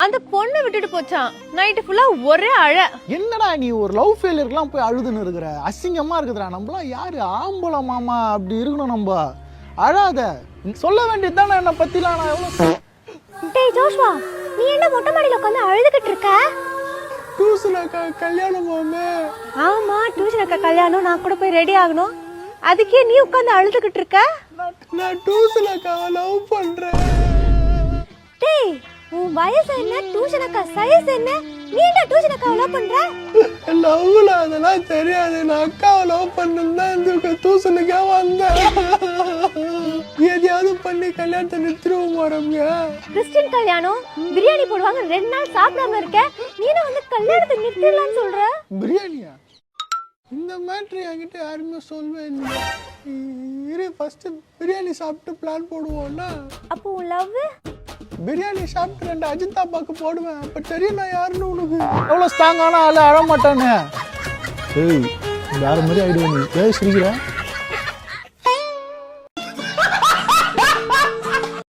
அந்த பொண்ணை விட்டுட்டு போச்சான். நைட்டு ஃபுல்லா ஒரே அழ. என்னடா நீ ஒரு லவ் ஃபெயிலியர்லாம் போய் அழுதுன்னு இருக்கிற? அசிங்கமா இருக்குதுடா. நம்மளாம் யாரு ஆம்பளை மாமா அப்படி இருக்கணும். நம்ம அழாத, சொல்ல வேண்டியது தானே என்ன பத்திலாம். நான் எவ்வளவு டேய் ஜோஷ்வா, நீ என்ன மொட்டை மாடியில உட்காந்து அழுதுகிட்டு இருக்க? டியூஷன் அக்கா கல்யாணம் போமே. ஆமா, டியூஷன் அக்கா கல்யாணம், நான் கூட போய் ரெடி ஆகணும். அதுக்கே நீ உட்காந்து அழுதுகிட்டு இருக்க? நான் டியூஷன் அக்காவை லவ் பண்றேன். டேய், உன் வயசு என்ன, டியூஷன் அக்கா சைஸ் என்ன? நீ என்ன டியூஷன் அக்காவை லவ் பண்ற? லவ்ல அதெல்லாம் தெரியாது. நான் அக்காவை லவ் பண்ணதான் இந்த டியூஷனுக்கே வந்தேன். எதையாவது பண்ணி கல்யாணத்தை நிறுத்திடுவோம் போறோம்ங்க. கிறிஸ்டின் கல்யாணம், பிரியாணி போடுவாங்க, 2 நாள் சாப்பிடாம இருக்க. நீ என்ன வந்து கல்யாணத்தை நிறுத்திடலாம்னு சொல்ற? பிரியாணியா? இந்த மேட்ரு என்கிட்ட யாருமே சொல்லவே இல்லை. இரு, ஃபர்ஸ்ட் பிரியாணி சாப்பிட்டு பிளான் போடுவோம்னா. அப்போ உன் லவ்? பிரியாணி சாப்பிட்டு 2 அஜிதா பாக்கு போடுவேன். அப்ப தெரியும் நான் யாருன்னு உனக்கு. எவ்வளவு ஸ்ட்ராங்கான ஆளு, அழ மாட்டானே. ஏய், வேற மாதிரி ஆயிடுவேன். நீ ஏன் சிரிக்கிற?